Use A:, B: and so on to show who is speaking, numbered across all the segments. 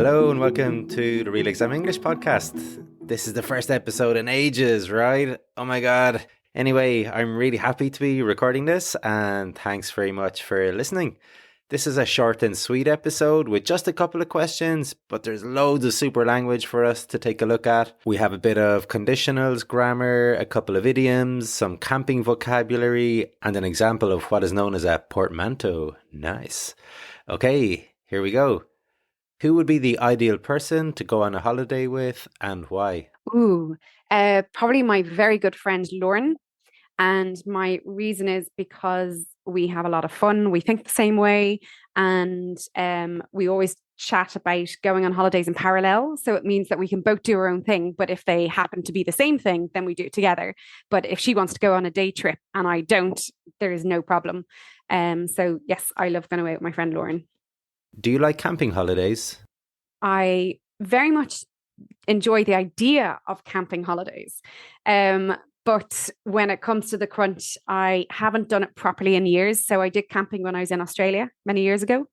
A: Hello and welcome to the Real Exam English podcast. This is the first episode in ages, right? Oh my god. Anyway, I'm really happy to be recording this and thanks very much for listening. This is a short and sweet episode with just a couple of questions, but there's loads of super language for us to take a look at. We have a bit of conditionals, grammar, a couple of idioms, some camping vocabulary, and an example of what is known as a portmanteau. Nice. Okay, here we go. Who would be the ideal person to go on a holiday with and why?
B: Probably my very good friend Lauren. And my reason is because we have a lot of fun. We think the same way. And we always chat about going on holidays in parallel. So it means that we can both do our own thing. But if they happen to be the same thing, then we do it together. But if she wants to go on a day trip and I don't, there is no problem. So yes, I love going away with my friend Lauren.
A: Do you like camping holidays?
B: I very much enjoy the idea of camping holidays. But when it comes to the crunch, I haven't done it properly in years. So I did camping when I was in Australia many years ago.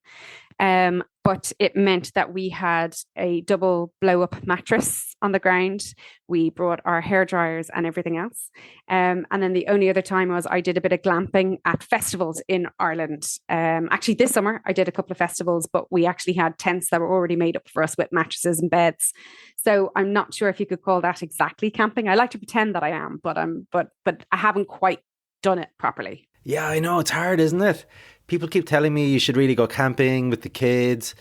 B: But it meant that we had a double blow up mattress on the ground. We brought our hair dryers and everything else. And then the only other time was I did a bit of glamping at festivals in Ireland. Actually, this summer I did a couple of festivals, but we actually had tents that were already made up for us with mattresses and beds. So I'm not sure if you could call that exactly camping. I like to pretend that I am, but I haven't quite done it properly.
A: Yeah, I know, it's hard, isn't it? People keep telling me you should really go camping with the kids.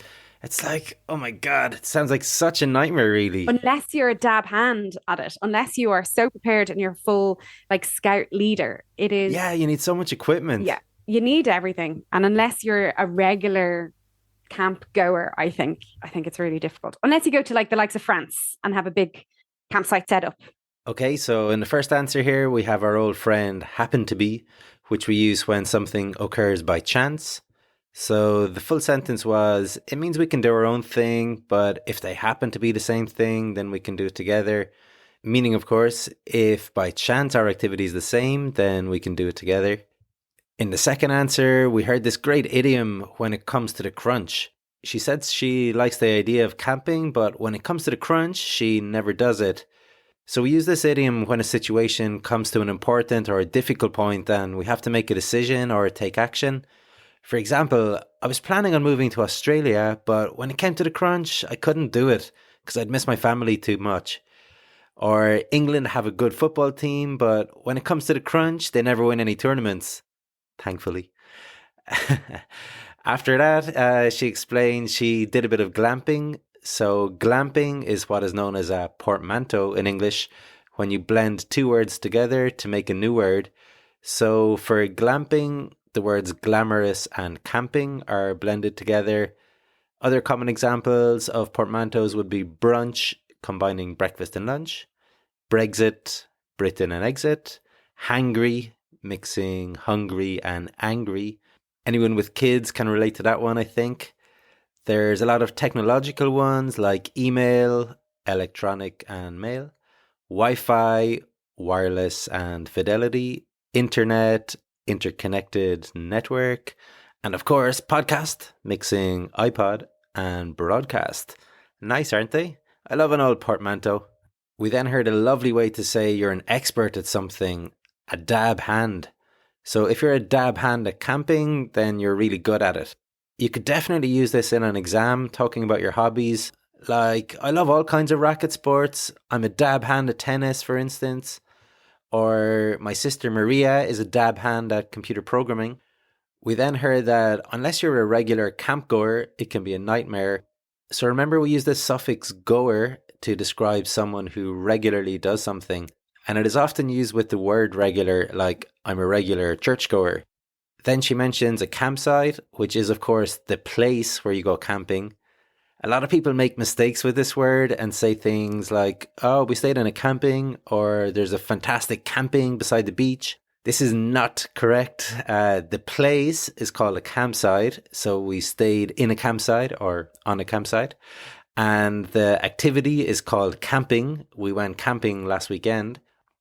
A: It's like, oh my God, it sounds like such a nightmare, really.
B: Unless you're a dab hand at it, unless you are so prepared and you're full like scout leader, it is.
A: Yeah, you need so much equipment.
B: Yeah, you need everything. And unless you're a regular camp goer, I think it's really difficult. Unless you go to like the likes of France and have a big campsite set up.
A: Okay, so in the first answer here, we have our old friend happen to be, which we use when something occurs by chance. So the full sentence was, it means we can do our own thing, but if they happen to be the same thing, then we can do it together. Meaning, of course, if by chance our activity is the same, then we can do it together. In the second answer, we heard this great idiom when it comes to the crunch. She said she likes the idea of camping, but when it comes to the crunch, she never does it. So we use this idiom when a situation comes to an important or a difficult point and we have to make a decision or take action. For example, I was planning on moving to Australia, but when it came to the crunch, I couldn't do it because I'd miss my family too much. Or England have a good football team, but when it comes to the crunch, they never win any tournaments. Thankfully. After that, she explained she did a bit of glamping. So glamping is what is known as a portmanteau in English, when you blend two words together to make a new word. So for glamping, the words glamorous and camping are blended together. Other common examples of portmanteaus would be brunch, combining breakfast and lunch, Brexit, Britain and exit, hangry, mixing hungry and angry. Anyone with kids can relate to that one, I think. There's a lot of technological ones like email, electronic and mail, Wi-Fi, wireless and fidelity, internet, interconnected network, and of course, podcast, mixing iPod and broadcast. Nice, aren't they? I love an old portmanteau. We then heard a lovely way to say you're an expert at something, a dab hand. So if you're a dab hand at camping, then you're really good at it. You could definitely use this in an exam, talking about your hobbies. Like, I love all kinds of racket sports. I'm a dab hand at tennis, for instance. Or my sister Maria is a dab hand at computer programming. We then heard that unless you're a regular camp goer, it can be a nightmare. So remember, we use the suffix goer to describe someone who regularly does something. And it is often used with the word regular, like I'm a regular churchgoer. Then she mentions a campsite, which is, of course, the place where you go camping. A lot of people make mistakes with this word and say things like, oh, we stayed in a camping, or there's a fantastic camping beside the beach. This is not correct. The place is called a campsite. So we stayed in a campsite or on a campsite. And the activity is called camping. We went camping last weekend.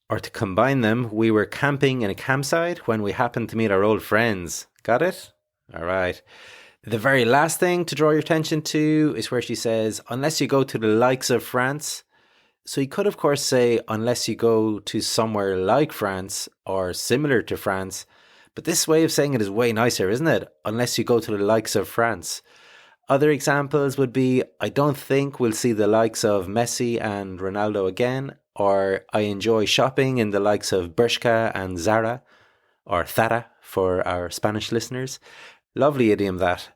A: Or to combine them, we were camping in a campsite when we happened to meet our old friends. Got it? All right. The very last thing to draw your attention to is where she says, unless you go to the likes of France. So you could, of course, say, unless you go to somewhere like France or similar to France. But this way of saying it is way nicer, isn't it? Unless you go to the likes of France. Other examples would be, I don't think we'll see the likes of Messi and Ronaldo again. Or I enjoy shopping in the likes of Bershka and Zara. Or Zara for our Spanish listeners. Lovely idiom that.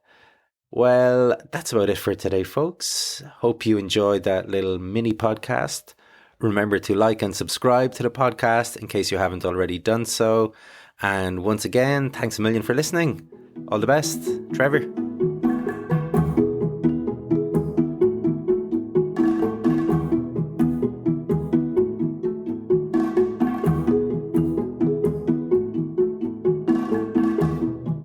A: Well, that's about it for today, folks. Hope you enjoyed that little mini podcast. Remember to like and subscribe to the podcast in case you haven't already done so. And once again, thanks a million for listening. All the best. Trevor.